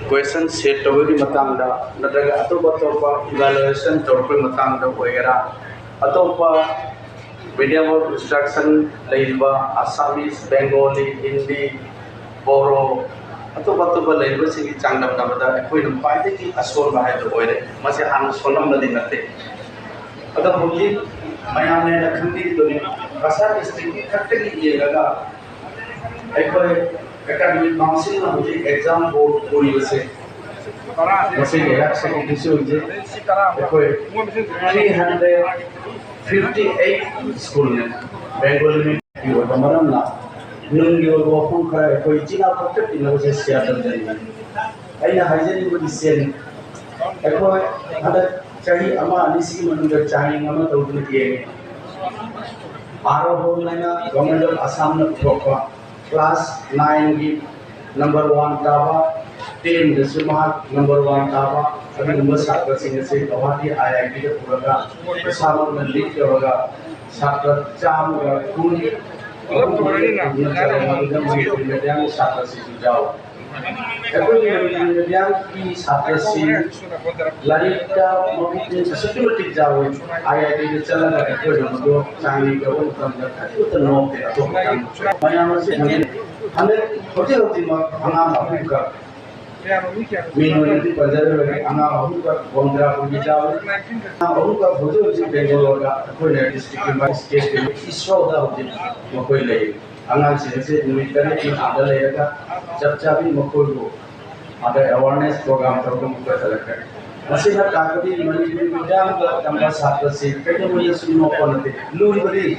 Question set तौबगी मतंगदा नत्रगा अतोपा इवैल्यूएशन तौरपै मतंगदा होयगरा अतोपा मीडियम ऑफ इंस्ट्रक्शन लेबा असमीज बेंगोली हिंदी बोरो अतोपा लेबा सिंगी चांगदमनाबदा अखोय ख्वाइदगी असोल बाहायदो होयरे मसे हान सोलमनदि नते अदा होगी मयामने लखंदी दोनि भाषा डिस्ट्रिक्ट की खट्टगी येगा अखोय एकेडमिक काउंसिल ना मुझे एग्जाम बोर्ड पूरी वैसे इलेक्शन की किसी वजह कोई 358 स्कूल में बेंगोली में की वो तमाम ना नूंगी वो फोन करे कोई चीना पक्के तीन वजह से आता है आई ना हाइजेनिक वो डिसीजन कोई अगर चाहिए अमा अनिसी मनुष्य चाहिए अमा तो उन्हें किए आरो हो ना गवर्नमेंट ऑफ असम ने प्रोपा क्लास 9 की नंबर 1 ताबा 10 दशमलव नंबर 1 ताबा अभी नंबर 7 से गुवाहाटी आईआईटी के पूरा सामान में लिख के होगा छात्र चाम का कुल मीडियम छात्र से जाओ मीडियम की छात्र से ललिता मोबिलिटी सिस्टमेटिक जाओ आईआईटी के चला है कोई जो चांदी का वो काम करता है तो नो पे तो मयाम से हमें होते में हंगाम अभी का मिनोरिटी पंजाब में हंगाम अभी का बंद्रा पुलिस जाओ अभी का भोजो से बेंगलोर का कोई डिस्ट्रिक्ट में स्टेट के इशू होता होती वो कोई ले हंगाम से निमित्त करने की आदत लेगा जब भी मकोई को आदर अवेयरनेस प्रोग्राम करके मुझे चलता है मसीहा कागदी मणिपुरी मीडियम का तंबा छात्र से कई मुझे सुनो पड़ते लूरी बड़ी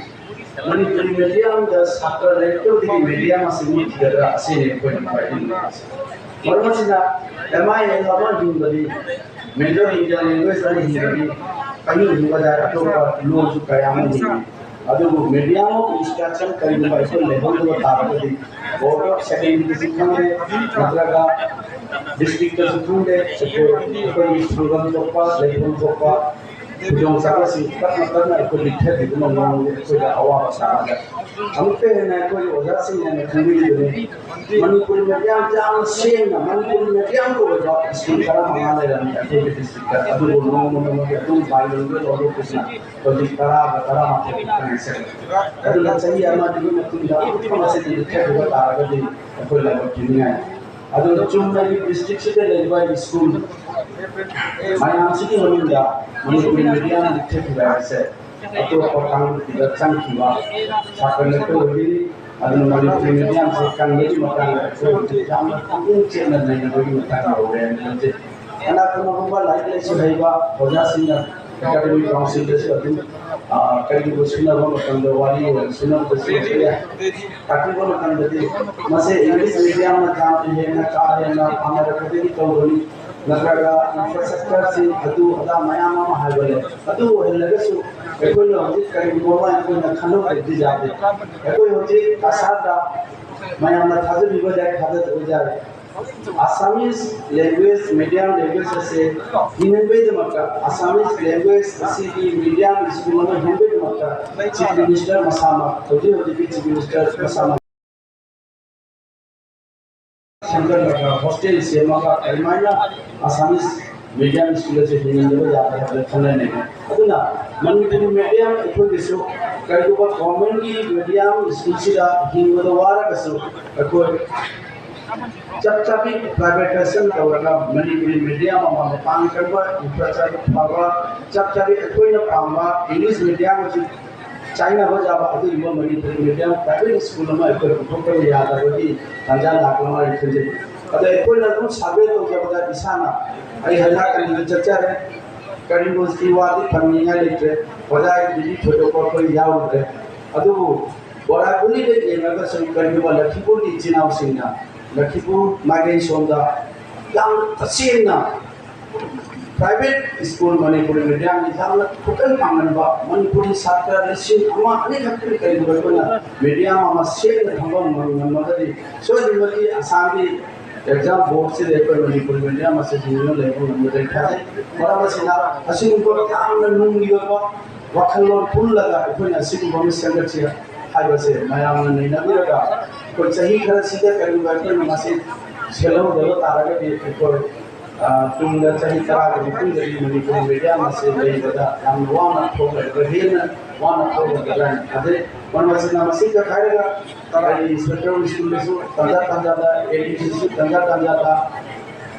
मणिपुरी मीडियम का छात्र लेकर दी मीडियम से मीट कर रहा है ने कोई नहीं और मसीहा एमआई एलमा हिंदी मेजर इंडियन लैंग्वेज वाली हिंदी कहीं हिंदी जा रहा तो लोग जो कयाम नहीं अदु मीडियम ऑफ इंस्ट्रक्शन कई बार इसको लेवल को ताकत दी और सेकेंडरी शिक्षा में मतलब डिस्ट्रिक्ट स्कूल है कोई स्टूडेंट को पास लेकिन को पास जो सारा सिस्टम मतलब ना कोई लिखे दी तो लोगों को कोई आवाज सारा हम पे ना कोई वजह से ना खंडी दे मणिपुर मीडियम जान से ना मणिपुर मीडियम को जो स्कूल का मांगा ले रहा है कोई डिस्ट्रिक्ट का अब लोगों को तुम बाइलिंगुअल और कुछ ना तो दिखरा बतरा मात्र कनेक्शन तो चाहिए हमारे लिए तुम जाओ कम से लिखे हुआ तारग दी कोई लगा किन्हीं है ಅದು ಚುಮ್ಮಲ್ಲಿ ಡಿಸ್ಟ್ರಿಕ್ಟ್ ಸಿಟಿ ಲೆವೆಲ್ ಸ್ಕೂಲ್ ಮೈನಾಮ್ ಸಿಟಿ ಹೊಂದಿದ ಮಣಿಪುರಿ ಮೀಡಿಯಂ ಲಿಖಿತ ಇದೆ ಅದು ಪಕಾಂಗ್ ದಿಗಚಾಂಗ್ ಕಿವಾ ಸಾಕನೆಟ್ಟು ಹೋಗಿ ಅದನ್ನು ಮಣಿಪುರಿ ಮೀಡಿಯಂ से ಕಂಗೇಜ್ ಮಕಾಂಗ್ ಸೊ ಜಾಮ ಕಂಗೇಜ್ ಚೇನಲ್ ನಲ್ಲಿ ಹೋಗಿ ಮಕಾಂಗ್ ಹೋರೆ ಅಂದ್ರೆ ಅನಾ kuma लाइक लेसो हैबा होजा सिंह एकेडमिक काउंसिल से अति कई को सुना हो मतलब वाली सुना तो से ताकि वो मतलब दे मसे इंग्लिश मीडियम में काम है ना का है ना हमारे कभी तो बोली नगरगा इंफ्रास्ट्रक्चर से अदु अदा मयाम में हाइवे अदु लगे सु कोई होती कई मोबाइल को ना खानो कर जाते कोई होती आसादा मयाम में थाजे भी हो जाए थाजे हो जाए Assamese language medium language से हिंदी में मक्का Assamese language सी medium स्कूल में हिंदी में मक्का चीफ मिनिस्टर मसामा तो जो चीफ मिनिस्टर मसामा शंकर लगा हॉस्टल से मक्का एलमाइना Assamese medium स्कूल से हिंदी में जाता है खाने नहीं अदुना मणिपुरी मीडियम इको दिसो कई को गवर्नमेंट की मीडियम स्कूल से हिंदी में वारा कसो कोई जब भी प्राइवेटाइजेशन करना मणिपुरी मीडियम में पान करवा इंफ्रास्ट्रक्चर पावा जब भी कोई ना पावा इंग्लिश मीडियम में चाइना हो जावा अदु युवा मणिपुरी मीडियम प्राइवेट स्कूल में कोई फोटो याद आ गई तंजा लाखों में खजे अदे कोई ना कुछ साबे तो क्या बता दिशाना आई हला कर चर्चा है करीब उसकी वादी फर्मिंगा लेके बजाय दिल्ली छोटे को कोई याव है अदु बड़ा बुली ले जेनगा सं करीब वाला खिपुर की चिनाव सिंगा लखीपुर मागे सोंदा याम तसेना प्राइवेट स्कूल मणिपुरी मीडियम याम टोटल पांगनबा मणिपुरी छात्र लिसिंग अमा अनेक हक्कि कई बना मीडियम अमा सेन थंबम मनमदि सोदिमति आसामी एग्जाम बोर्ड से लेकर मणिपुरी मीडियम से जिनो लेकर नंबर खाए बराबरसिना असिंगो याम नुंगियो वखलोन फुल लगा अखोना असिंगो में संगत हाइबसे मयाम ने नबिरगा कोई सही खर सीधे करी बैठे मसे सेलौदब तारगदि अखोय तुंग चाही तराग मुतुंगदि मणिपुर मीडिया मसे लेबदा याम वाना थोलगदा हेना वाना थोलगदा अदे मनवसिना मसिका खायगा तराई सेंट्रल स्कूल सु तंजा तंजा दा एडीसी तंजा तंजा दा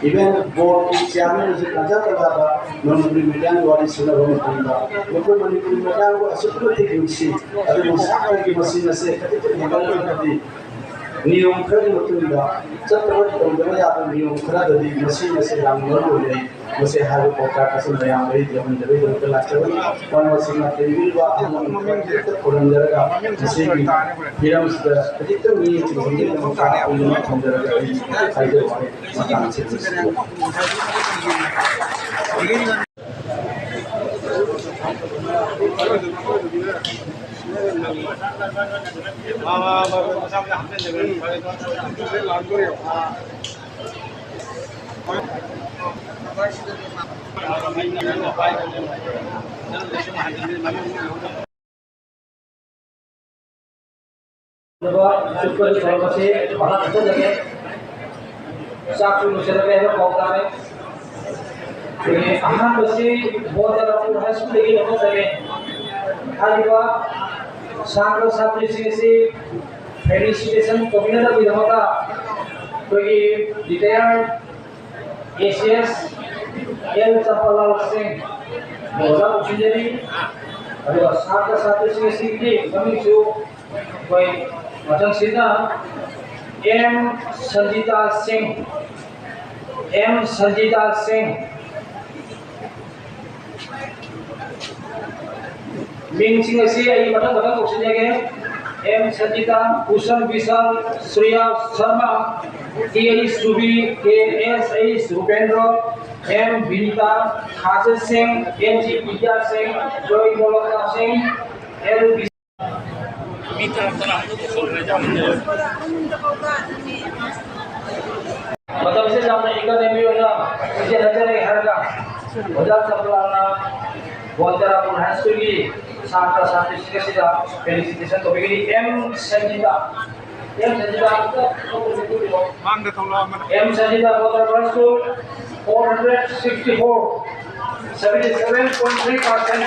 इवन बोर्ड की चेयरमैन से तंजा तंजा दा मणिपुर मीडिया वाली सुना रोम तंगा लोको मणिपुर मीडिया को असुतु थिंसी अदे मुसाका की मसिना से कति निगल नियम खरनि मतुंगा चतवत तंगबा याद नियम खरदि मसिना से राम मरु ले मसे हाल पोका कसम दयाम रे जमन दबे दो लाचव वन मसिना तेबिल वा अमन खरत कोरंजरगा मसे की हिरम स अधिक मी चिंगे मका उलमा खंजरगा खाइदे वाले मकान से फेलिसिटेशन कमिना विधमका कोई रिटायर्ड एसीएस एल चपलाल सिंह बोला उचिजरी अरे साथ सिंह की कमी जो कोई मजंग सीधा एम संजीता सिंह मिंग सिंह से आई मटन मटन उचिजरी M Sanjita Kushal Vishal Shreya Sharma TS Ruby KS Rupendra M Vinita खाजल Singh NG Vidya Singh Joy Daulat Singh L मतलब से जाना एकेडमी वाला मुझे नजर है हरगा वजह चपलाना बोलतेरा हाई स्कूल की छात्र छात्री सीधा फेलिसिटेशन तो बिगड़ी M Sanjita बोलतेरा school 464 77.3%.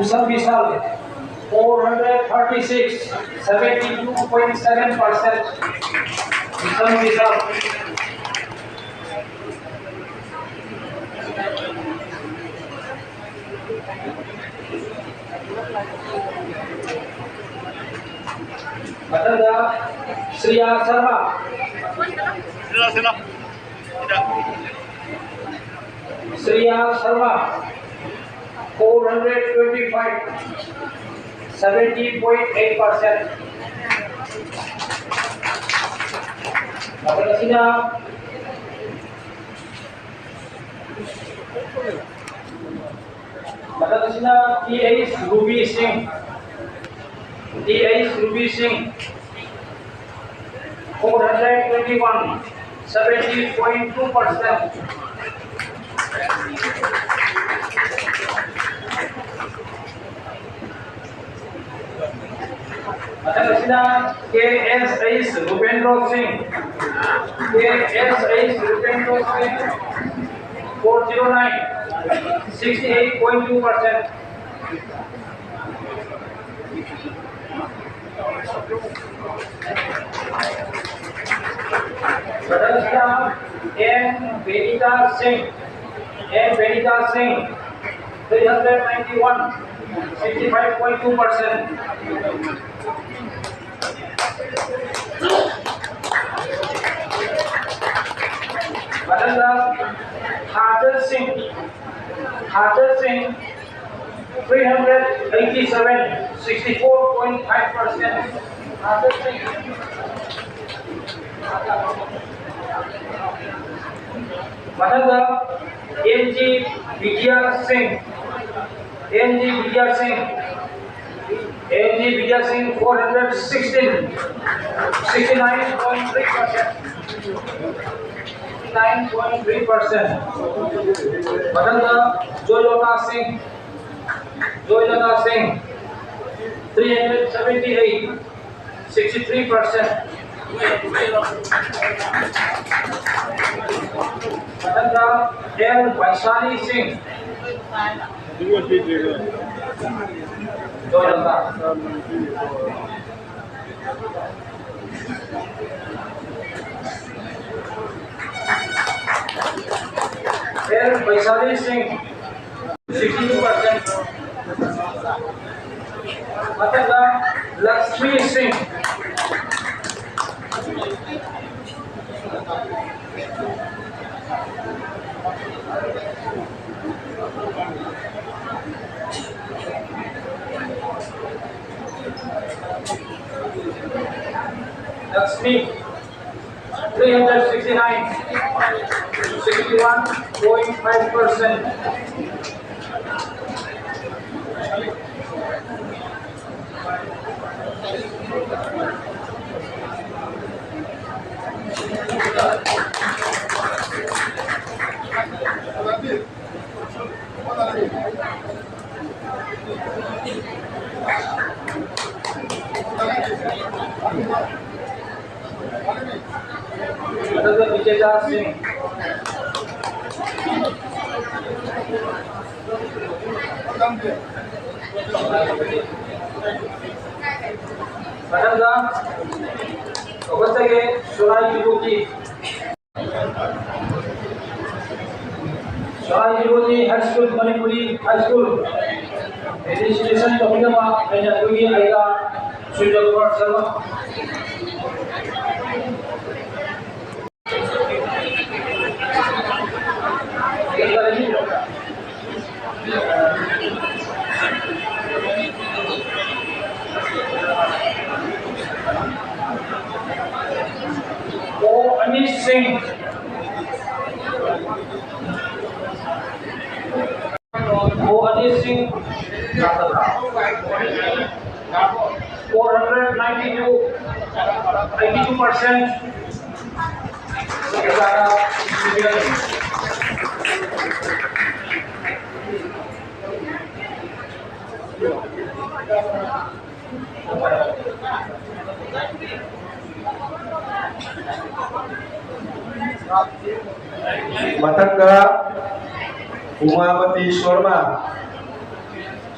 Usam Pisal 436 72.7%. Usam Pisal Matanda Sriya Sharma Sriya Sharma 425 70.8%. Matanda Sina T.H. Ruby Singh 421 70.2%. Matanda K.S. Rupendra Singh 409 68.2%. Matanda M. Benita Singh 391 65.2%. Matanda Khajal Singh 387 64.5%. Khajal Singh Mataga NG Vidya Singh, NG Vidya Singh, NG Vidya Singh 416, 69.3%. 9.3%. Mataga Joyota Singh, Joyota Singh 378, 63%. Mataga L Vaishali Singh, Joyota. L Vaishali Singh 62%. Mataga Lakshmi Singh, Lakshmi 369, 61.5%. Mataga Vijaya Singh, Mataga Kawasage Shorai Yuki, Shorai Yuki High School, Manipuri High School. Registration Tohidama Aina Yuki Aida Sujagpur Sharma. O Anish Singh, O Anish Singh 492, 82%. Mataga Umawati Sharma,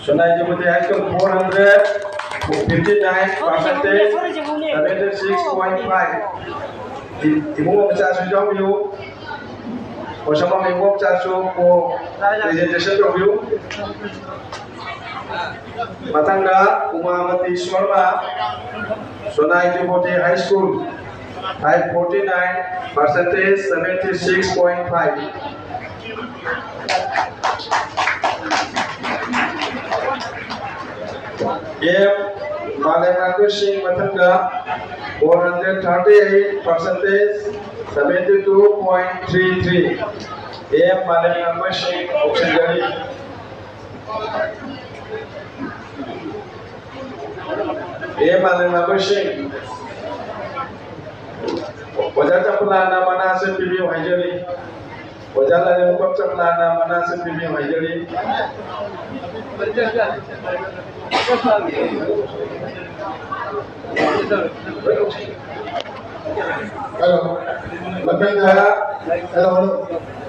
Sonai Jibute High School 459%, 76.5. Ibu Chasu Job you, or some of the work Chasu for presentation of you. Matanga Umawati Sharma, Sonai Jibute High School 549%, 76.5. M. Malemaku Singh Matanga 438%, 72.33. M. Malemaku Singh Auxiliary. M. Malemaku Singh Wajah Chaplana Manase PB Hajari, Wajah Lamukap Chaplana Manase PB Hajari. Hello,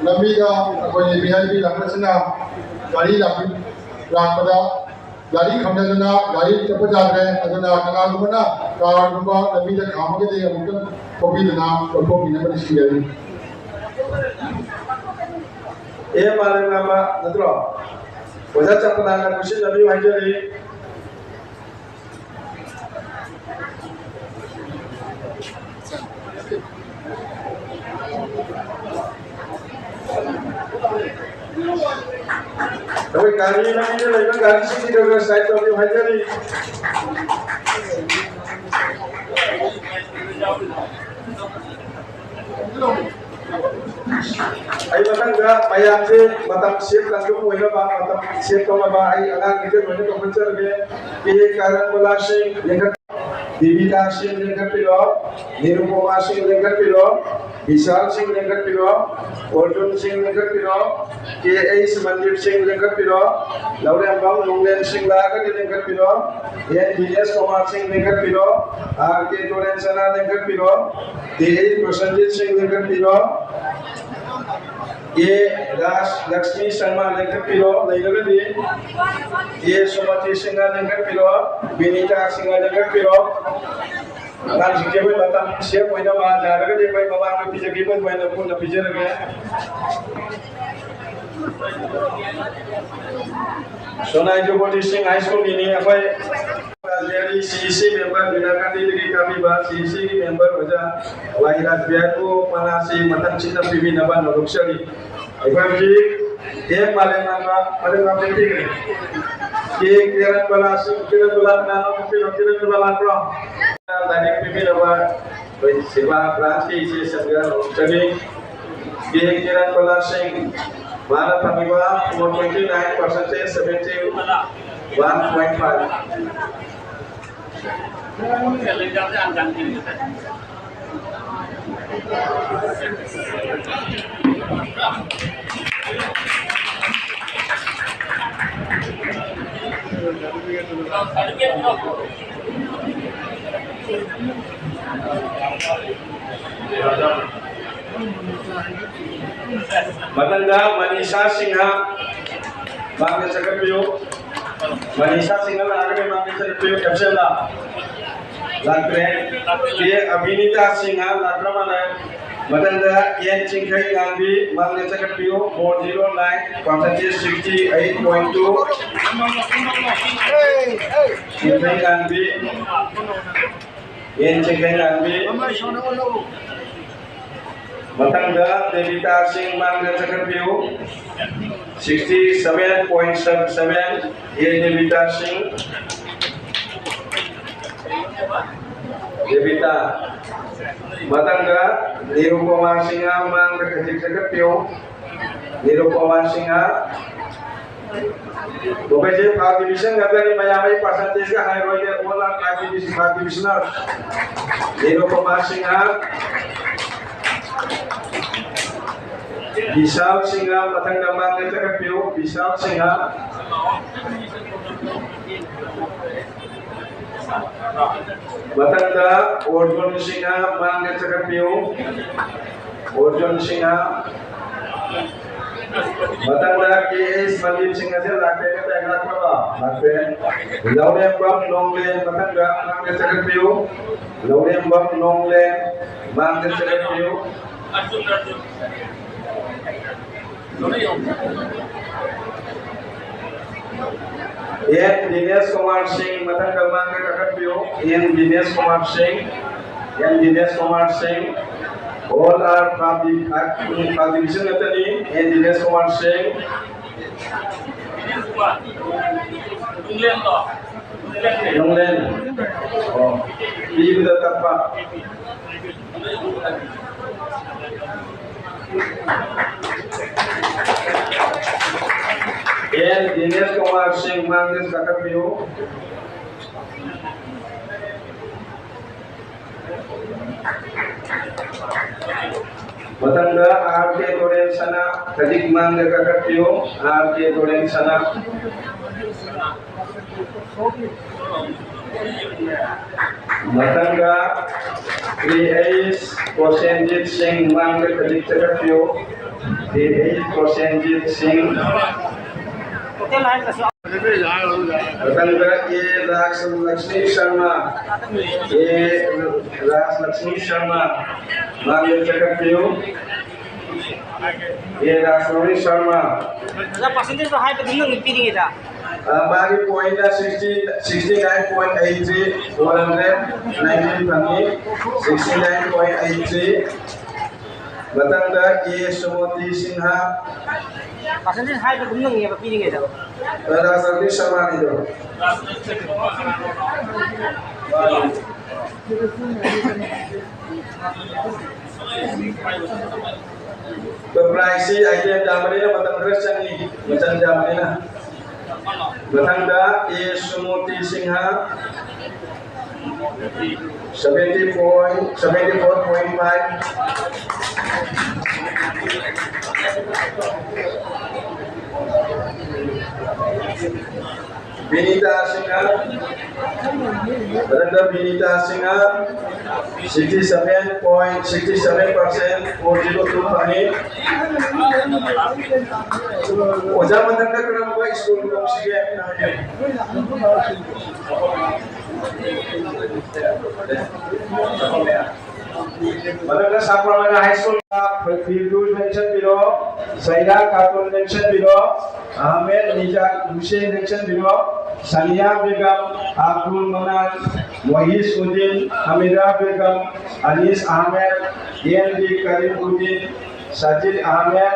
Lamiga, when you behind me, Lamasana, Gari Lapada, Gari Kamana, Gari Chapadare, Adana, Nagumana, Karaguma, Lamida Kamagadi, and Pobina, or Pobina, Siri. A Malamama, the draw. Wajah Chaplana Kushin PB Hajari. Tapi kali ini lagi kali sini juga saya tahu di Hajari. ai matang ga mayam se matang sep kan ko hoina ba matang sep ko ba ai angang ni ko ko pachar ge ke karan bola se lengkat Divita Singh lengkat pilo Nirupama Singh lengkat pilo Vishal Singh lengkat pilo Arjun Singh lengkat pilo K.A. Mandeep Singh lengkat pilo Laurembang Lunglen Singh laga lengkat pilo N. Dinesh Kumar Singh lengkat pilo R.K. Torensana lengkat pilo D.A. Prasanjit Singh lengkat pilo ये राज लक्ष्मी शर्मा लेकर pillow लेकर दी ये सुमति सिंह लेकर pillow Vinita Singh लेकर pillow नाम जिके भाई बता शेप होइना मा जारगा दे भाई बाबा के पीछे की भाई ने पुन पीछे रखे सोनाई जोगोटी सिंह हाई स्कूल की नहीं भाई Jadi CC member gunakan diri kami bah CC member baca lahirat biarku mana si matan cinta bibi naban luxury. Ibu ji, dia paling penting ni. Kiran bala nama kiran bala pro. Tadi bibi naban sewa branch ki isi sebagai luxury. Kiran bala sing mana pemiwa 4.9% 71.5. Matanda Manisha Singha Bangga Sakapio Manisha Singha Lagre Bangga Sakapio Kapsela Lagre ये अभिनीता सिंह लग्न माने मतंदा ये चिंखई गांधी मांगने से कपियो 409 68.2 चिंखई गांधी ये चिंखई गांधी मतंदा देविता सिंह मांगने से कपियो 67.77 ये Devita Singh Devita Matangga Nirupama Singha Mangga Kecik Sekepio Nirupama Singha Bopece Pak Division kata ni mayamai percentage ka high roy ola Pak Divisioner Nirupama Singha Vishal Singha Matangga Mangga Sekepio Vishal Singha Matanda Arjun Singha Mangga Sakapio Arjun Singha Matanda K.S. Mandeep Singha se lakhe ka tagla kaba lakhe Laurembang Longlen Matanda Mangga Sakapio Laurembang Longlen Mangga Sakapio N. Dinesh Kumar Singh Matangga Mangga Kakapio N. Dinesh Kumar Singh N. Dinesh Kumar Singh all are from the division attorney N. Dinesh Kumar Singh Longlen oh ibu tetap Pak N. Dinesh Kumar Singh Mangga Sakapio Matangga R.K. Torensana Kadik Mangga Kakapio R.K. Torensana Matangga D.H. Prasenjit Singh Mangga Kadik Kakapio D.H. Prasenjit Singh Matangga A. Lakshmi Sharma A. Lakshmi Sharma Mangga Kakapio A. Lakshmi Sharma percentage to high to the repeating it. Bagi point 69.83 419 kami 69.83 Matangga A. Sumati Singha Percentage high to the repeating it. Lakshmi Sharma itu Berprisi item jamrina batang kerja ni macam jamrina. Batang dah Sumuti Singha 74.5. Binita Singha, Brenda Binita Singha 67.67% 402 Pani. Oja Matanga Kurang Boy School of CM. Matanga Sapramana High School Firdaus mention below, Saida Khatun mention below, Ahmed Nizam Hussain mention below, Sania Begum, Abdul Manan, Mohis Uddin, Hamida Begum, Anis Ahmed, AND Karim Uddin, Sajid Ahmed,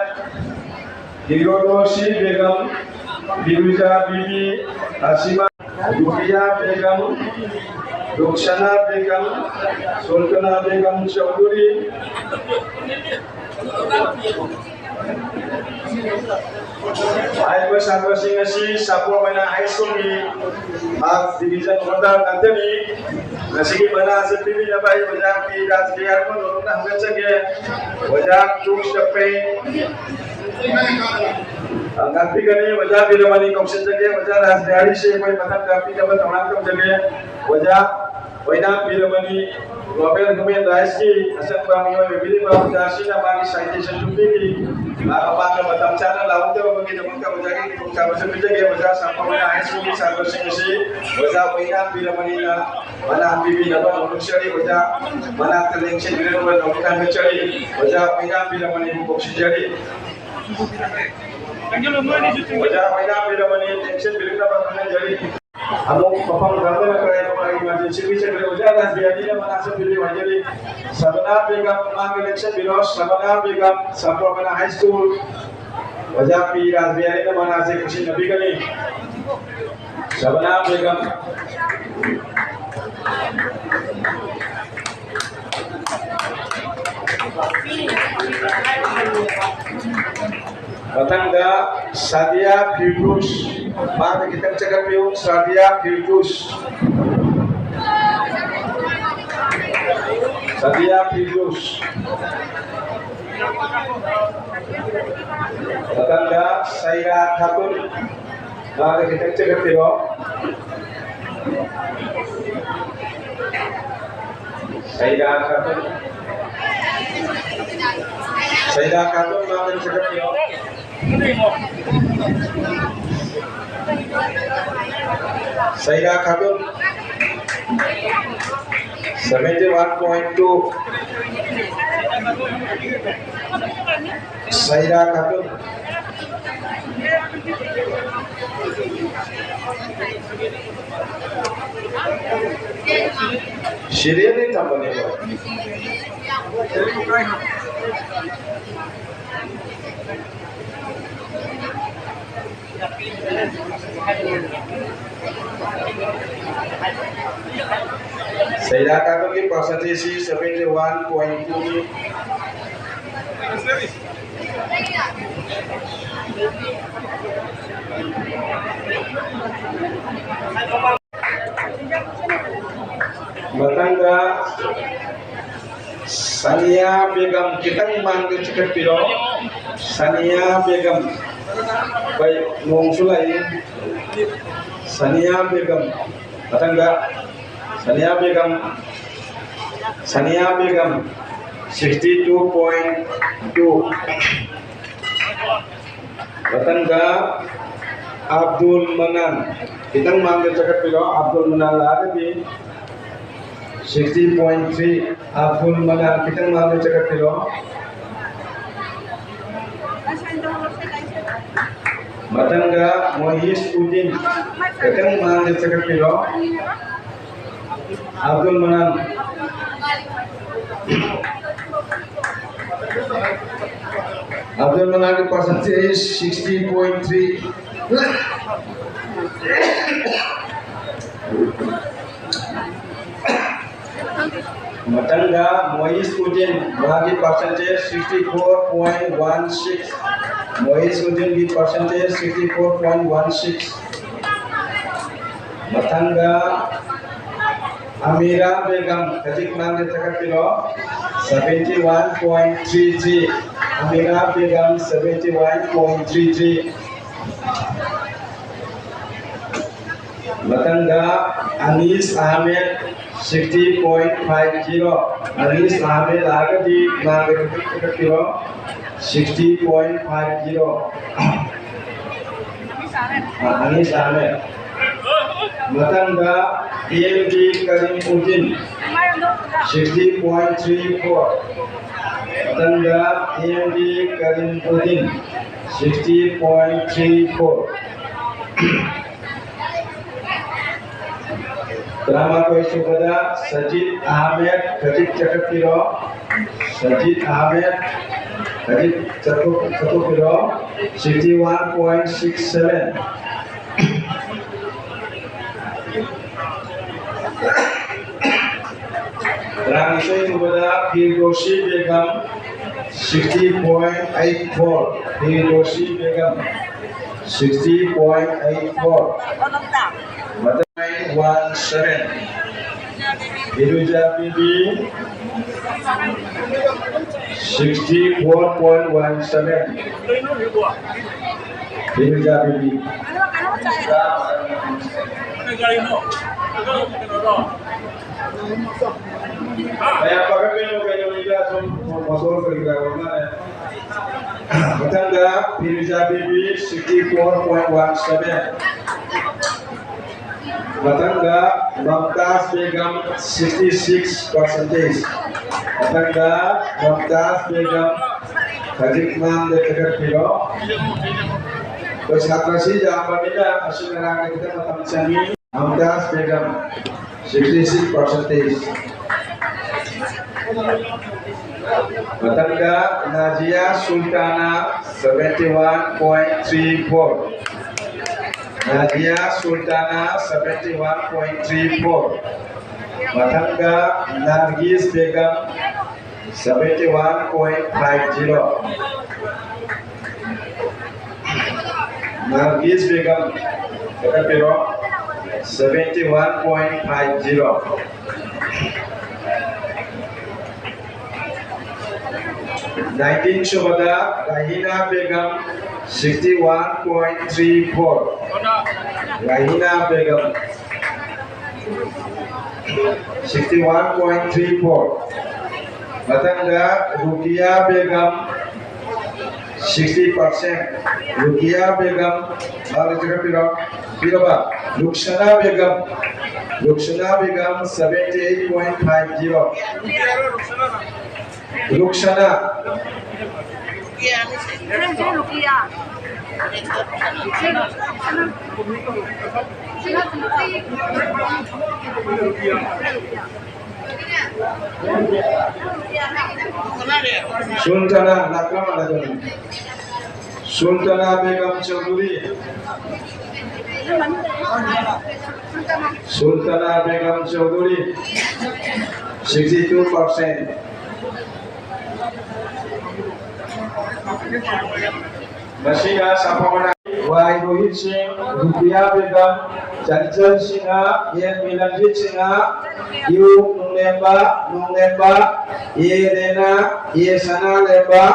Hirodoshi Begum, Biruja Bibi, Asima, Yukiya Begum, Rukshana Begum, Sultana Begum Chaudhuri, I was adversing a sea, Sapomana High School, half division order Anthony, Nasiki Manas, the Pivina by Wajaki, that's the Armon, once again, Wajak took the pain. Kapi kani wajah bila mani kausen jage wajah rasdari se koi matam kapi jaba tamam kam jage wajah waina bila mani Robert Gumen Raiski asal kami wajah bila bawa jasi nama ni citation tupi ni apa nama matam cara lawan tu bagi teman kau wajah ni kau kausen jage wajah sampai mana high school ni sampai sini wajah waina bila mani na mana bibi nama orang cari wajah mana terlengket bila orang orang cari wajah waina bila mani kausen jadi wajah waina bila mani tension bila apa jadi Amo papam gambar nak kaya orang emergency bisa bila wajah ras dia ni mana asal bila wajah ni Sabana Begum mang election bila Sabana Begum sampai mana high school wajah pi ras dia ni mana asal kusin nabi kali Sabana Begum Batangga Sadia Firdaus, mari kita cakap dulu Sadia Firdaus. Sadia Firdaus. Batangga Saida Khatun, mari kita cakap dulu. Saida Khatun. Saida Khatun mari cakap dulu. Saida Khatun 71.2. Saida Khatun Syria ni tambah ni Saida Khatun की percentage 71.2. Batangga Sania Begum kita manggil cekat piro Sania Begum baik mongsulai Sania Begum Batangga Sania Begum 62.2. Batangga Abdul Manan kita manggil cekat piro Abdul Manan lah di 60.3. Abdul Manan kita manggil cekat piro Batangga Mohis Uddin kita manggil cekat piro Abdul Manan Abdul Manan percentage 60.3. Matanga Mois Udin bagi percentage 64.16. Mois Udin di percentage 64.16. Matanga Amira Begum Kajik Nang Detakapilo 71.33. Amira Begum 71.33. Matanga Anis Ahmed 60.50. Anis Ahmed Agadi Nang Detakapilo 60.50. Anis Ahmed. Matanga AMD Karim Udin 60.34. Matanga AMD Karim Udin 60.34. Drama question pada Sajid Ahmed Kajik Cakapiro. Sajid Ahmed Kajik Cakapiro 61.67. Drama question pada Firdosi Begum 60.84. Firdosi Begum 60.84. 17. Hiruja Bibi 64.17. Hiruja Bibi. Saya pakai penu juga masuk kerja mana? Matanga Hiruja Bibi 64.17. Matanga Mumtaz Begum 66%. Matanga Mumtaz Begum Kajik Nang Detakapilo. Konsentrasi jangan beda asyik kita matam sani. Mumtaz Begum 66%. Matanga Najia Sultana 71.34. Nadia Sultana 71.34. Matanga Nargis Begum 71.50. Nargis Begum Berapa? 71.50. Nineteen Shobada Rahina Begum 61.34. Rahina Begum 61.34. Matanga Rukia Begum 60%. Rukia Begum Luxana Begum 78.50. Luxana Sultana Nakam Alajan Sultana Begum Chaudhuri Sultana Begum Chaudhuri 62%. Masih sama Wai Rohit Singh, Rupiah Begum, Chanchal Singha, Yen Milanjit Singha, Yu Nunglemba, Ye Rena, Ye Sana Lemba,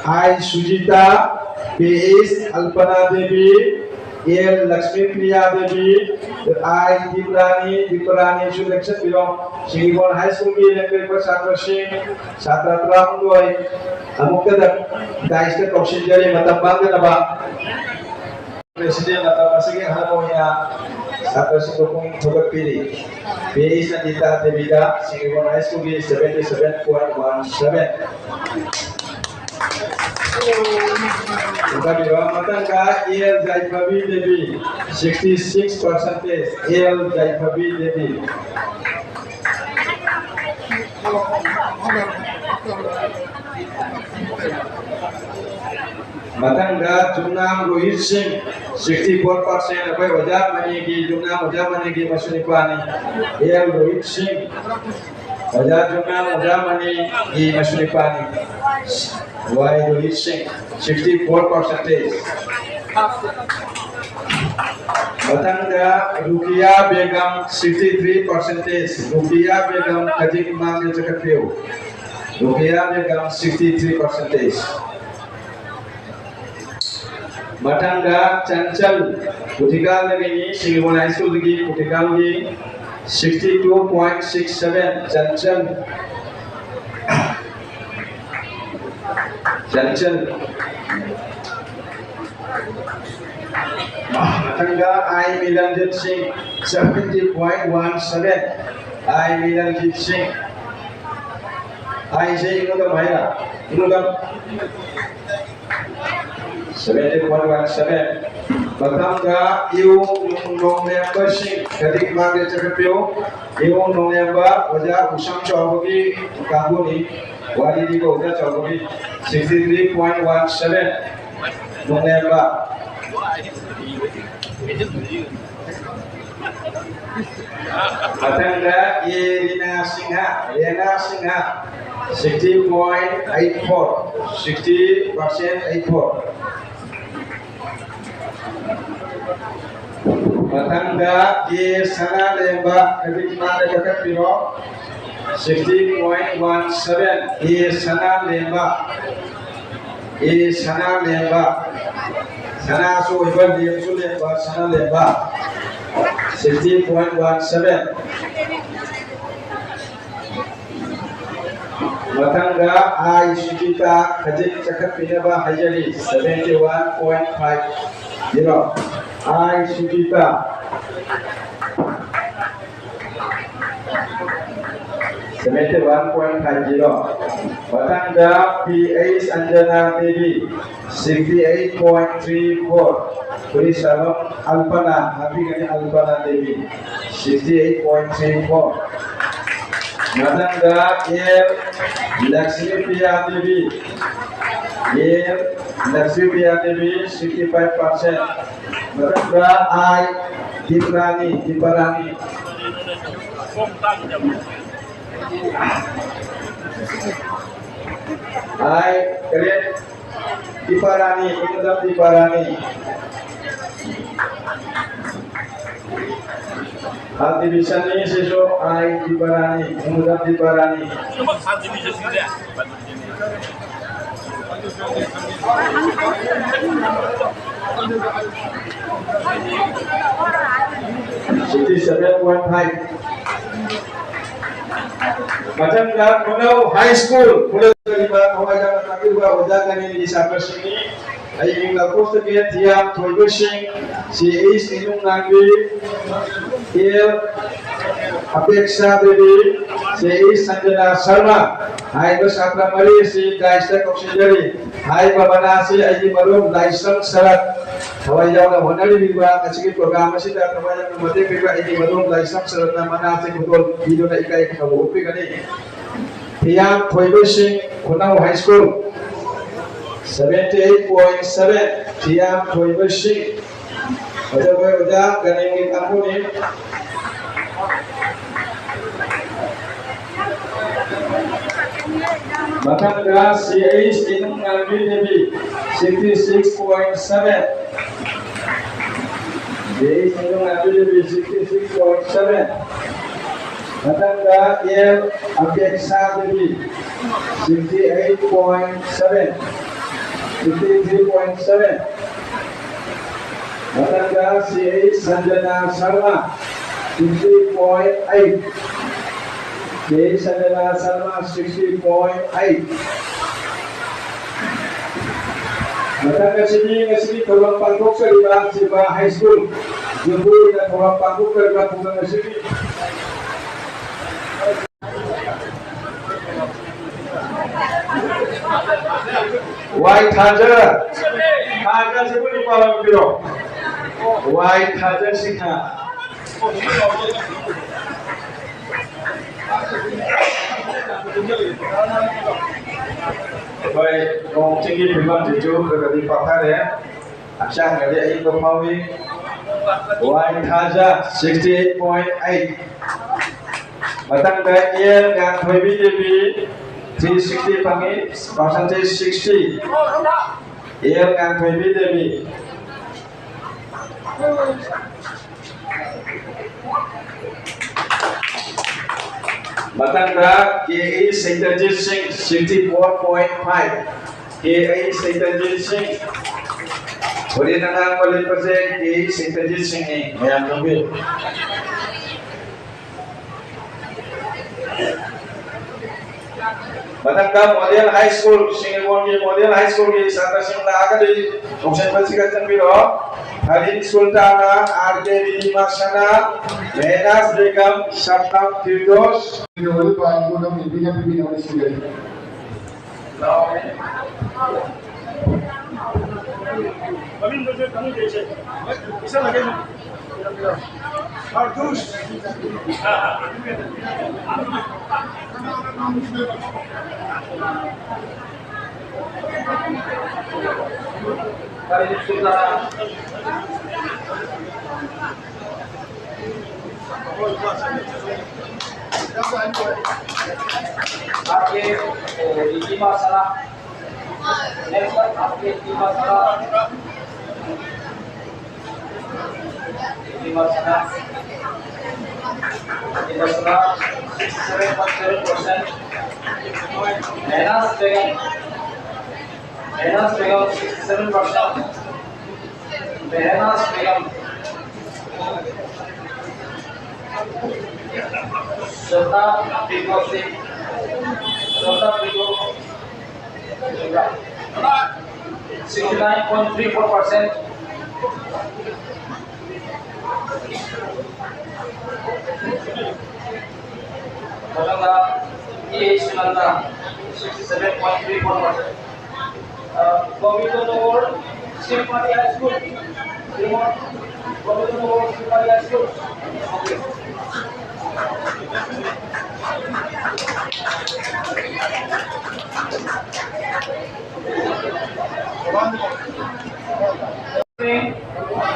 I Sujita, P.S. Alpana Devi, Ye Lakshmi Priya Devi, I Diprani Selection belong Singapore High School Language for Satra Singh, Satra Tramdoi, Amukta Daista Auxiliary Matambang Naba. Presiden atau masih harmonia satu sukung coba pilih. Base Nandita Devida Singapore High School 77.17. Kita bilang matangga El Jaifabi Devi 66%. El Jaifabi Devi. Matangga Junam Rohit Singh 64%. Apa wajah meninggi Junam wajah meninggi Masunipani El Rohit Singh Oja Jumel Oja Mani di Masulipani Y Dolishing 64%. Batangga Rukia Begum 63%. Rukia Begum Kajik Mangil Cakapio. Rukia Begum 63%. Batangga Chanchal Putikal Nagini Singapore High School Lagi Putikal Lagi 62.67 Chanchal Matangga I Milanjit Singh 70.17 I Milanjit Singh I say Inugam Bhaira Inugam 70.17 Batangga Iu November Singh Kadik Mangil Cakapio Iu November Oja Usam Chowbagi Kambuni Wadi Digo Oja Chowbagi 63.17 November Batangga Irina Singha 60.84 60%. Batangga Sana Lemba Kadik Mangil Cakapio 60.17 Sana Lemba Sana Su Iban Dim Su Lemba Sana Lemba 60.17 Batangga I Sujita Kajik Cakapinaba Hajali 71.50 I Sujita Semeter 1.50 Batangga PH Anjana Devi 68.34 Purisabam Alpana Habigani Alpana Devi 68.34 Batangga Air Lakshmi Priya Devi 65%. Batangga I Diparani I Kalian Diparani Inugam Diparani Hati bisani sesu I Diparani Inugam Diparani City 7.5 Batangga Kunau High School Mulai dari Bahagian Terakhir Bahagian ini di sampai sini Ayo lapus terkait tiap Toibusing si Is Inung Nanggi Il Apeksa Devi si Is Sanjana Sharma Hai Besatra Mari si Gaistek Oksijari Hai Babanasi Aji Marum Laisam Sarat Hawai Jawa Honari Biba Kecil program masih dah Hawai Jawa Mati Biba Aji Marum Laisam Sarat Nama Nasi Betul Hidup nak ikai Kamu Upi Kani Tiap Toibusing Kunau High School 78.7 Tiap Toibusing Udah Ganing Kamu ni Batangga CH Inung Nanggi Devi 66.7 CH Inung Nanggi Devi 66.7 Batangga L Apeksa Devi 68.7 53.7 Batangga CH Sanjana Sharma 60.8 CH Sanjana Sharma 60.8 Batangga sini Korban Pangkok Seriba Siba High School Jumbo dan Korban Pangkok Seriba Bunga sini White Hajar siapa di Palang Biro White Hajar Singha Baik, orang tinggi memang jujur dari pakar ya. Asyik ada yang berpawai. White Hajar 68.8. Matang Daniel dan Baby Devi 360 pangi percentage 60. Iel dan Baby Devi. Matang da KA Satyajit Singh 64.5. KA Satyajit Singh. Boleh nang boleh persen KA Satyajit Singh ni yang ambil. Matangka Model High School, Singapore Model High School की साता सिंगला आकर di option pasti kacang biru. Hadin Sultana, RK Dimasana, Menas Begum, Sabtam Firdaus. Ini oleh Pak Ibu dan Ibu yang pimpin oleh sendiri. Kali Sultana. Arke di masalah. Next one, Arke di masalah. Di masalah. Di masalah 7.7%. Menas Begum 67%. Menas Begum serta Biko Singh 69.34%. Matangga EH Sunanda 67.34%. Gomito Nogor Simpati High School. Gomito Nogor Simpati High School. Okay.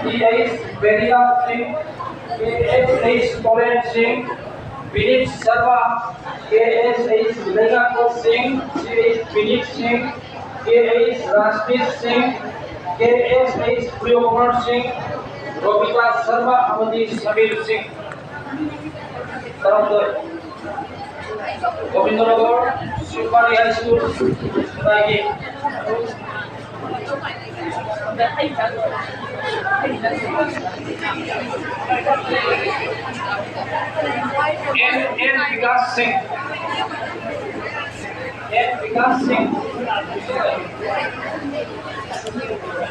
EH Beria Singh, KSH Kolen Singh, Vinit Sharma, KSH Megapur Singh, CH Vinit Singh, KSH Rashmit Singh, KSH Priyokumar Singh, Robita Sharma, Amadi Samir Singh. Gobindanagar Simpati High School, Sunagi. N Vikas Singh. N Vikas Singh.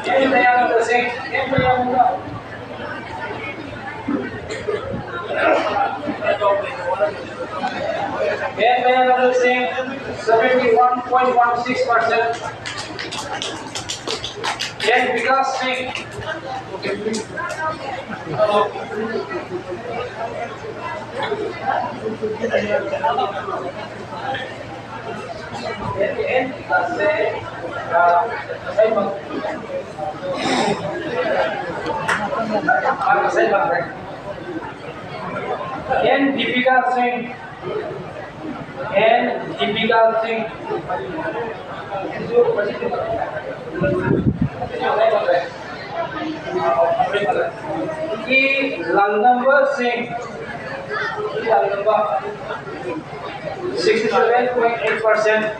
N Dayananda Singh. N Dayananda. N Dayananda Singh 71.16%. N Vikas Singh. N Deepika Singh. N Deepika Singh. E Langamba Singh. 67.8%.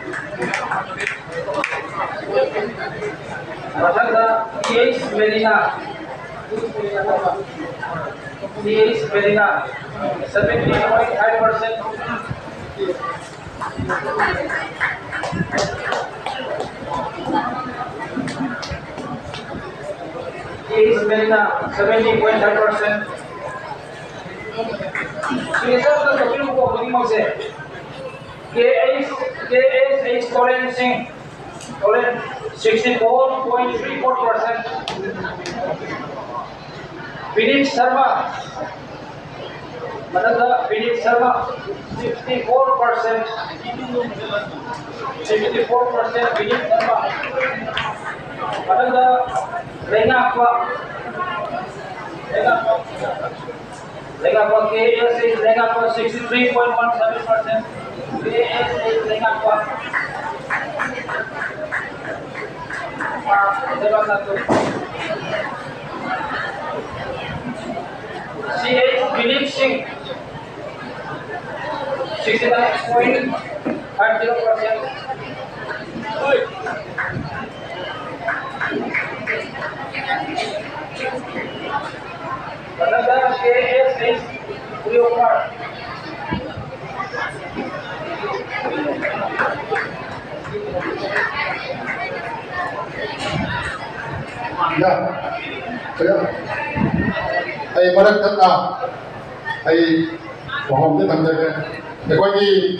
Matangga EH Medina. EH Medina 70.5%. EH Medina 70.5%. KSH Kolen Singh, Kolen 64.34%. Vinit Sharma, Matangga Vinit Sharma 64%. 64% Vinit Sharma. Matangga Rena Akwa. Lenggak KSH Lenggak 63.17%. KSH Lenggak CH Dilip Singh 69.50%. Another KSH Leopard. Ya, saya marak thắt phòng cái thằng này để coi như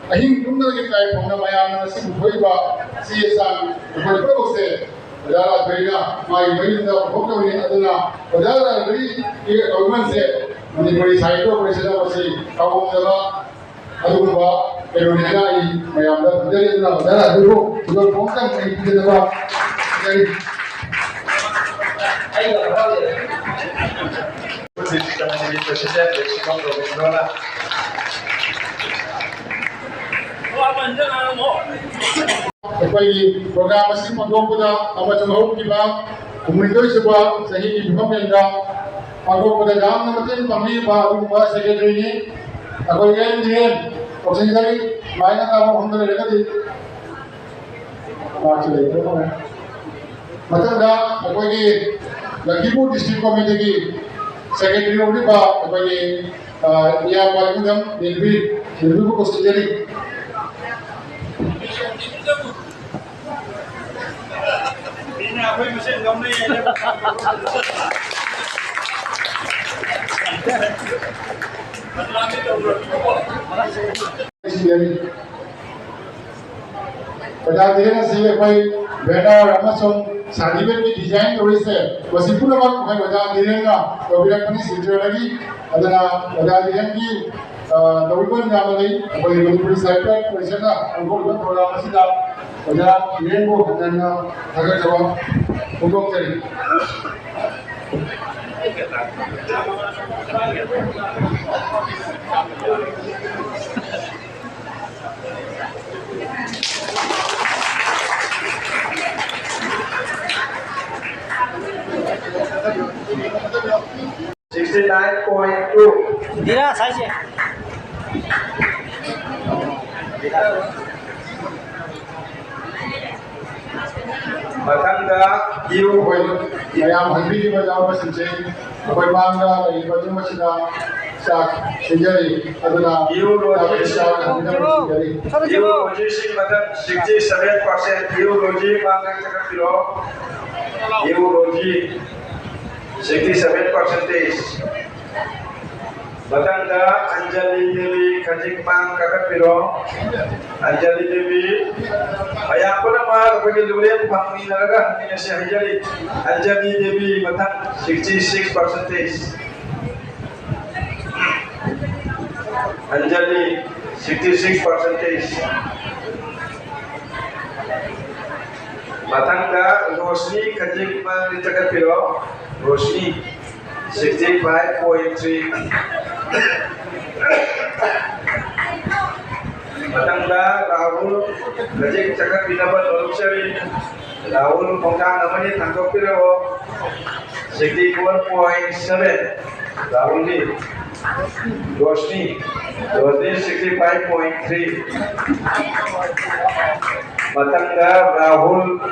hình đúng là cái cái phòng nào mà nó sẽ phải vào CSR phải có một sẽ đó là cái là mấy người không có gì nữa là đó là cái government sẽ mình mới sai đó mới sẽ là gì cao hơn đó അതുകൊണ്ട് നേരായി ഒരു photo ꯑꯩꯈꯣꯏꯒꯤ programme ꯑꯁꯤ ꯄꯥꯡꯊꯣꯛꯄꯗ ꯑꯃꯁꯨꯡ ꯍꯧꯈꯤꯕ ꯀꯨꯟꯍꯨꯝꯗꯣꯏ ꯁꯨꯕ ꯆꯍꯤꯒꯤ ꯃꯤꯐꯝꯂꯦꯟꯗ ꯄꯥꯡꯊꯣꯛꯄꯗ ꯌꯥꯝꯅ ꯃꯇꯦꯡ ꯄꯥꯡꯕꯤꯕ ꯑꯗꯨꯒꯨꯝꯕ ꯁꯦꯀ꯭ꯔꯦꯇꯔꯤꯅꯤ ꯑꯩꯈꯣꯏ NGN ꯀꯛꯆꯤꯡꯗꯒꯤ ꯁꯨꯃꯥꯏꯅ ꯇꯥꯕ ꯃꯐꯝꯗ ꯂꯩꯔꯒꯗꯤ ꯃꯥꯛꯁꯨ ꯂꯩꯇ꯭ꯔꯦ ꯃꯊꯪꯗ ꯑꯩꯈꯣꯏꯒꯤ ꯂꯛꯈꯤꯄꯨꯔ ꯗꯤꯁꯇ꯭ꯔꯤꯛ ꯀꯣꯃꯤꯇꯤꯒꯤ ꯁꯦꯀ꯭ꯔꯦꯇꯔꯤ ꯑꯣꯏꯔꯤꯕ ꯑꯩꯈꯣꯏꯒꯤ ꯏꯌꯥꯝꯕ ꯏꯪꯊꯝ ꯅꯤꯜꯕꯤꯕꯨ ꯀꯧꯁꯤꯟꯖꯔꯤ Aku mesti ngomong ni. प्रजातियों से कोई बैनर अमसों सर्टिफिकेट की डिजाइन तो वैसे वैसे पूरा बात कोई प्रजातियों का तो विराट कोहली सीट लगी अदना प्रजातियों की दौड़न जाने लगी कोई मणिपुरी साइड पर परिषद का उनको थोड़ा मसीदा प्रजातियों को करना अगर जवाब उनको करें 69.2. Dira, saya sih. Matangga you yang handi di bawah mesin कोई मांगा नहीं बच्चों में सिला साथ सिंजरी अदना you logi sing madan 67% you logi mangga cakap kilo you logi 67%. Matangga Anjali Devi kajik mang kakak kilo Anjali Devi ayah aku nama kepada durian pangmi naraga ini si Anjali Devi matang 66%. Anjali 66%. Matangga Rosni kajik mang kakak kilo Rosni 65.3. Matangga Rahul kajik cakap binabat Orusari Rahul pongkang namanya tangkap kilo 64.7. Rahul ni Rosni 65.3. Matangga Rahul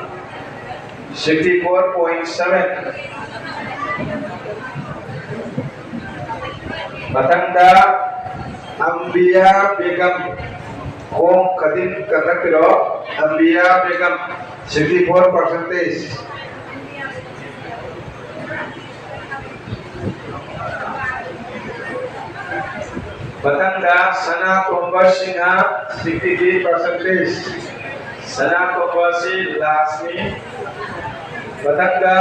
64.7. Matangga Ambia Begum Om Kadin kakak kilo Ambia Begum 64%. Matangga Sana Tombasina 63%. Sana Tombasi Lasmi. Matangga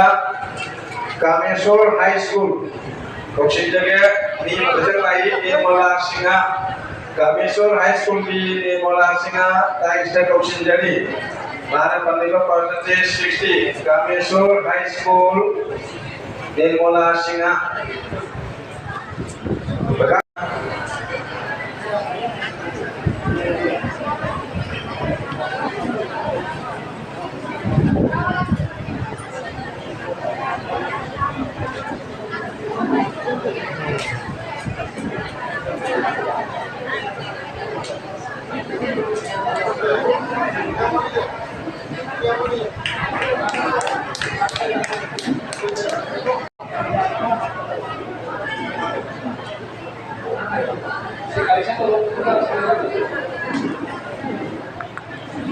Kamesor High School Kokshin jaga ni macam lain ni Mola Singa Kamesor High School di Mola Singa tak istri Kokshin jadi mana pandega percentage 60 Kamesor High School di Mola Singa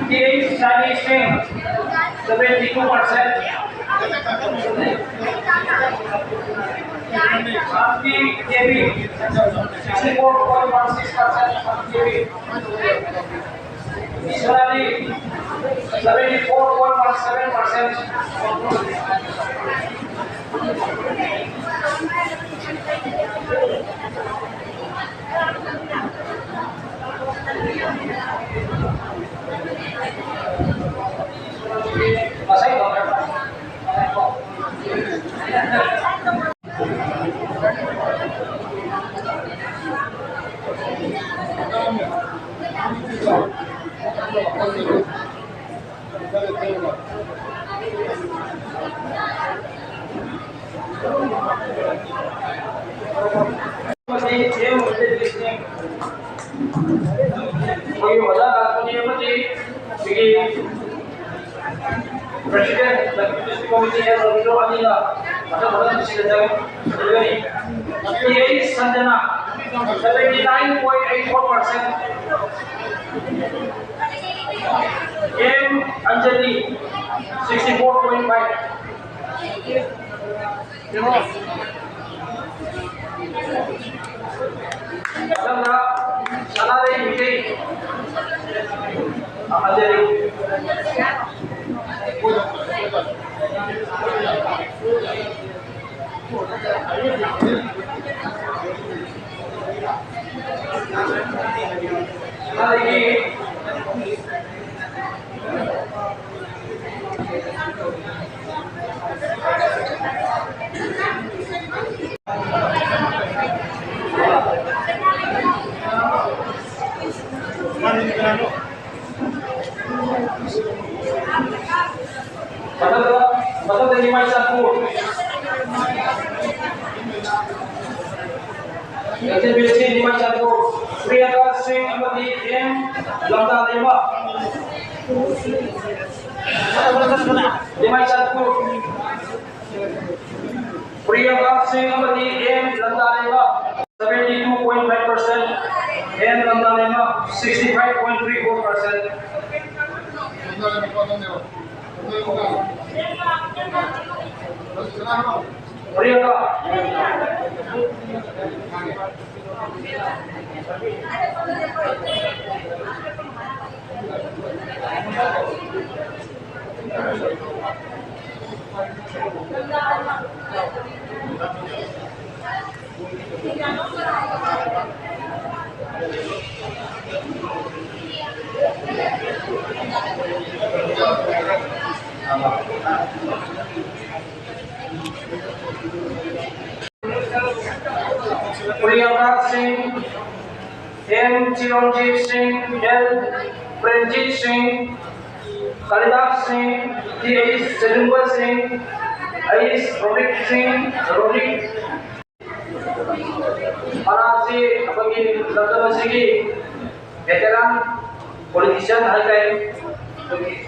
T.H. Shani Singh, 72%. Shanti Devi, 64.16%. Israeli, 74.17%. Masay ko. President Deputy Committee has Ravindra Anila, T.H. Sanjana, 79.84%. M. Anjali, 64.5%. Salary Vijay, Anjali. Betul dari Maisapur. HBC di Maisapur. Priyanka Singh Amati M. Lamda Deva. Di Maisapur. Priyanka Singh Amati M. Lamda Deva. 72.5%. M. Lamda Deva 65.34%. Priyanka. Priyanka Singh, M. Chiranjeev Singh, L. Pranjit Singh, Kalidas Singh, T.H. Salimba Singh, I.S. Rohit Singh, Rohit. Anasi bagi Dr. Sigi, veteran politician hai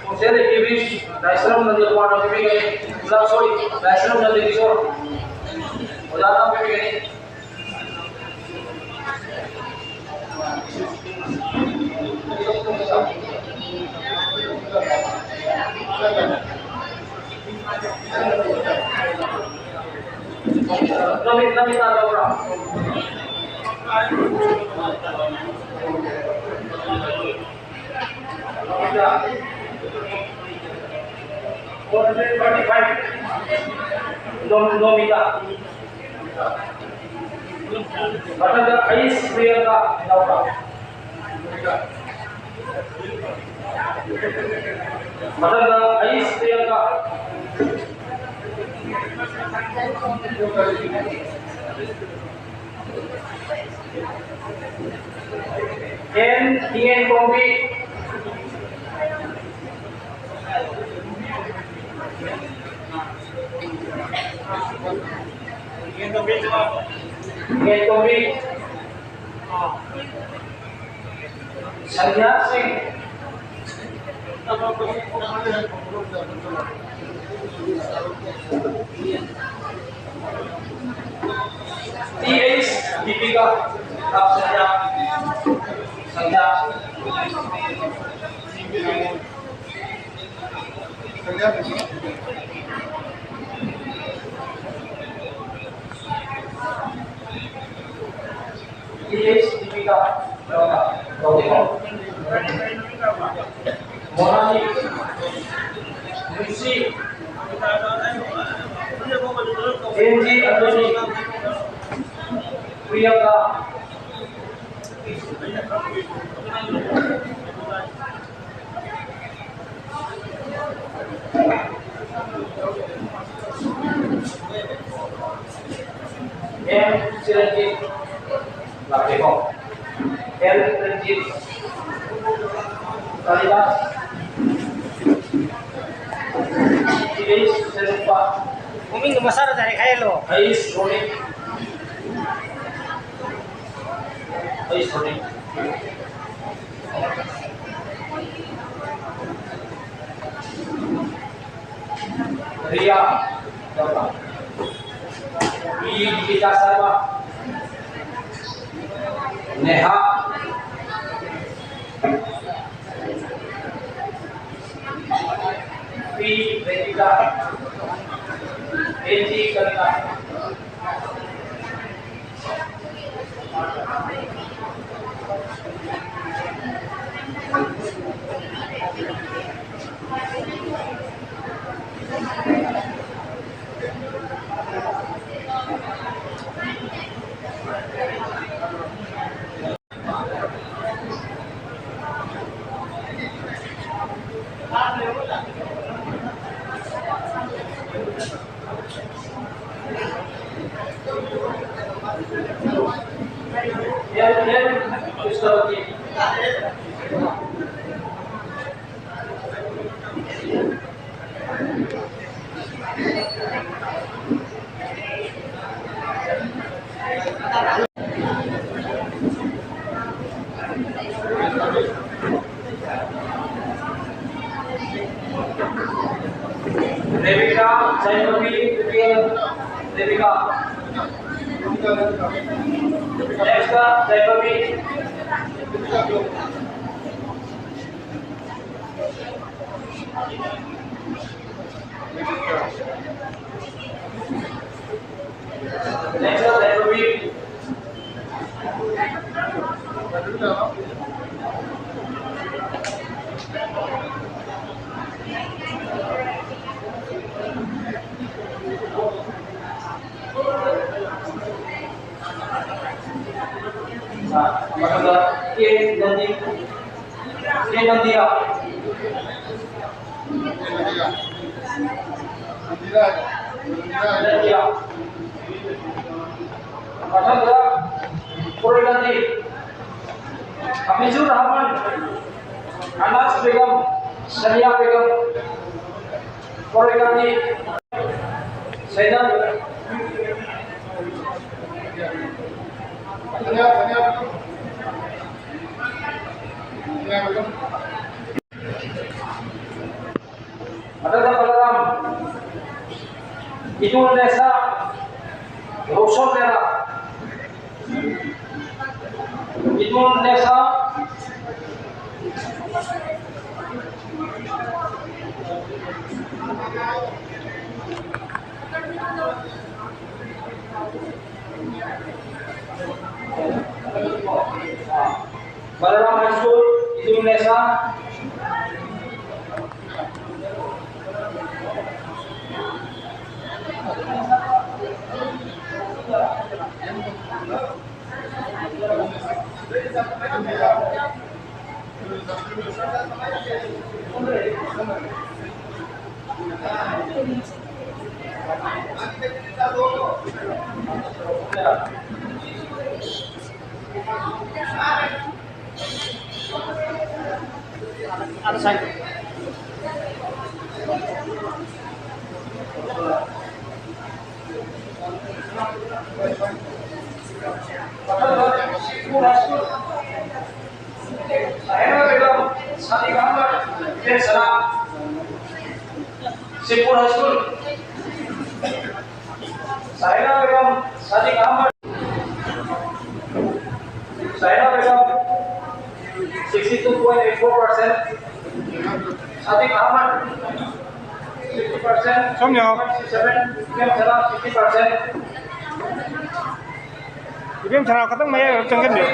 usia lebih nasional nanti keluar dari ini, sorry nasional nanti kisor, udah apa ini? Kami ada orang. Domita. Ada Ais Priyanka Laura. Ada Ais Priyanka. N. Tien Kombi. Tien Kombi. Sandhya Singh. TH Dipika Kap Sanjak Sanjak TH Dipika Morani Musi NG Andoni Priyanka M Chiranjeev Lakeko L Ranjit Kalidas Iris Serupa Mungkin kemasar dari kaya lo. Ais Roni Ais Roni Ria Dapa Gita Sarma Neha P Vedika AG Kalina Pustavati Devika Jayapati Devika Next Jayapati Next Jayapati K Nandia Nandia Masandra Purigandi Hamizur Rahman Anas Begum Sania Begum Purigandi Zainab Adanya Balaram Idul Nesa Rosol Nera Idul Nesa Balaram High School Idul Nesa Ada saya. Sipur High School 62.84%. Sadiq Ahmad 50%. Somnyo. 67. Ibrahim Salam 50%. Ibem channel katang maya changkan dia.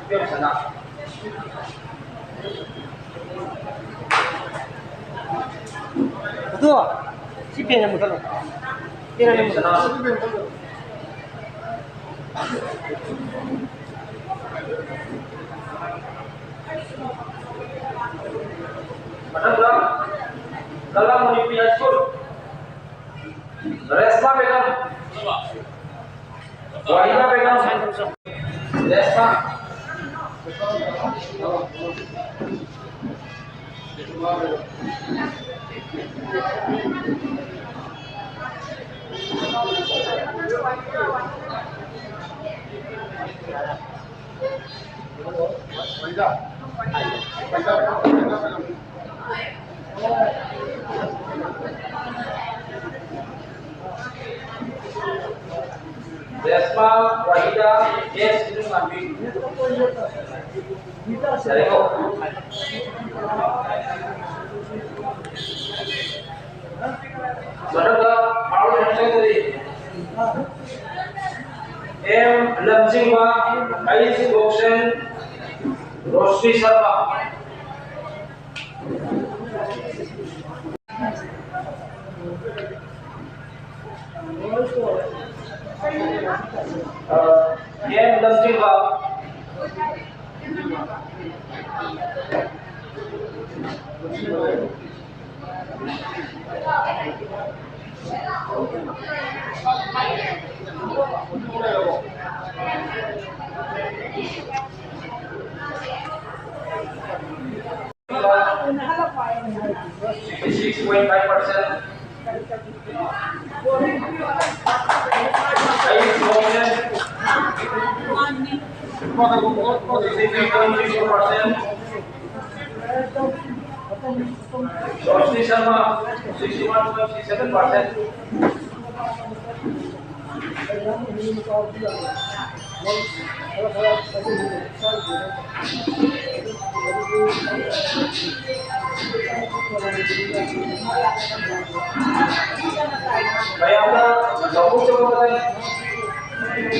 Ibrahim Salam. Betul. Si Pian yang betul. Pian yang betul. Dalam memimpin high school, Resma Begum, Wahida Begum, Resma, Resma, Wahida, Yes, itu ngambil. Dari kau. Saudara, malu yang saya tadi. M. Lamsingwa, Ais Boksen, Rosli Sharma. M. Lamsingwa. Rosli Sharma 61.67%. Bayangkan, kamu coba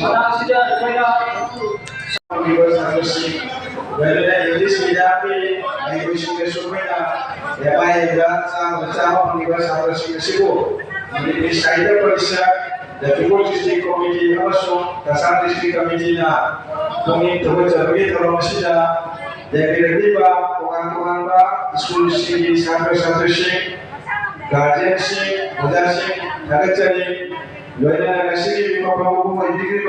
mana saja supaya English medium English kesumena ya baik sama Universitas Sibu di saya periksa dari district committee masuk kasar district committee na kami terus kalau masih dari tiba orang-orang school sih satu sih guardian sih udah sih agak jadi loyalnya kasih beberapa ini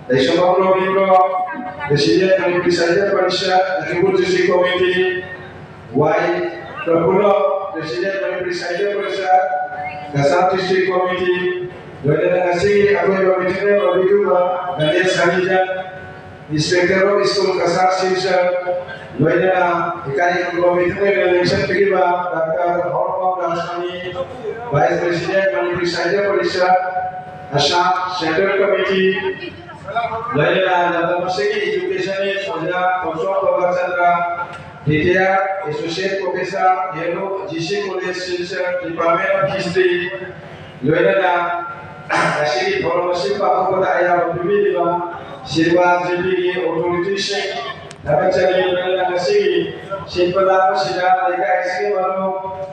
dari semua program Presiden kami saja Persia Ibu District Committee Wai Prabowo Presiden kami saja Persia Kasar District Committee Loyal ngasih aku yang berbicara lebih juga dan Sanjijan Inspektor School Kasar Sisal Loyal ikan committee election pergi Dr. Hormon Dasani Vice President kami saja Persia Assam Central Committee Lain dalam segi education ini sudah Profesor Bapak Chandra Ditya Associate Professor Yellow GC College Silser Department of History Lain segi formasi Pak Kota Ayah Bibi Lima Sirwa JPG Authority Sing dapat jadi lain segi Simpel sudah mereka segi baru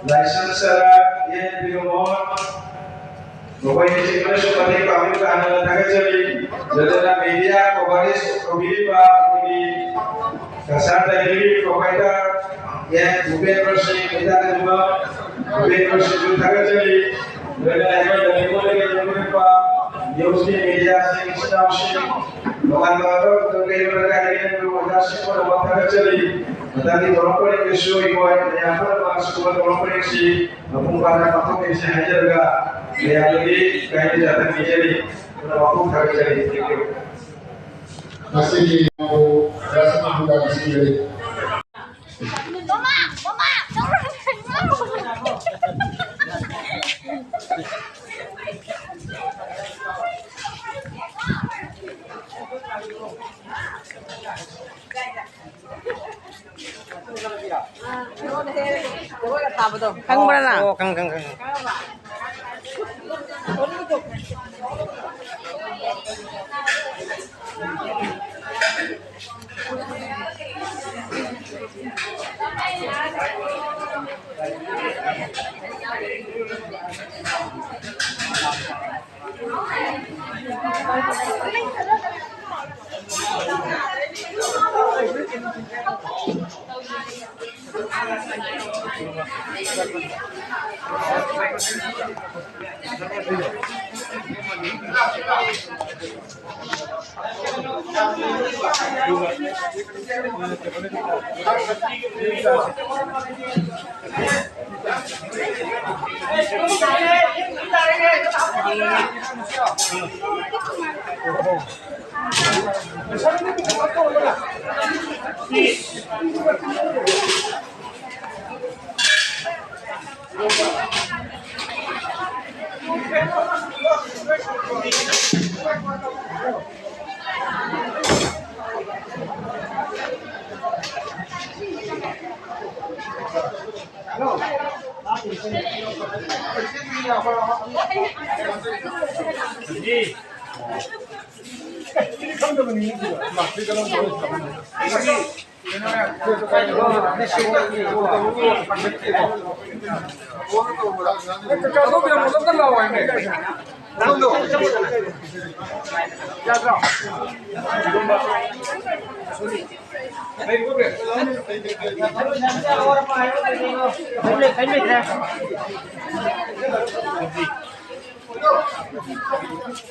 license syarat yang dimohon Bapak ini sebenarnya seperti kami ke anak negara jadi jadilah media coverage kembali Pak ini kasar dari provider yang bukan bersih kita juga bukan bersih juga jadi jadilah dari mulai dari Pak news media sing sih bapak-bapak untuk mereka ini berkomunikasi pada waktu jadi tadi tolong isu ibu yang apa masuk tolong sih mempunyai waktu yang saya jaga yang lebih kaya datang menjadi waktu kami jadi masih di rasa muda di sini. Sabado. Kang mana na? Oh, kang.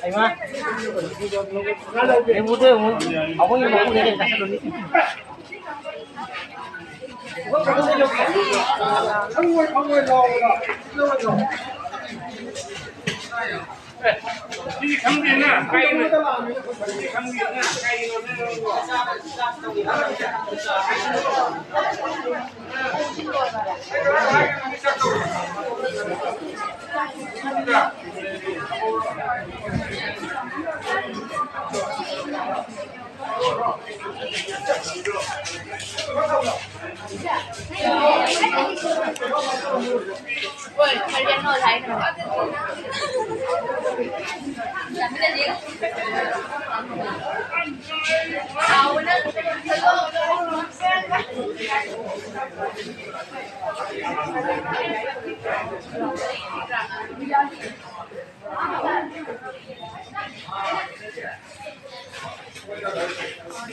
Ay ma. Ay buti mo. Ako yung ako nila sa salon. Đi khám điện à, cây này. Đi khám điện à, cây Ôi, mày đi ngồi thấy nữa. Làm cái gì? Đâu nó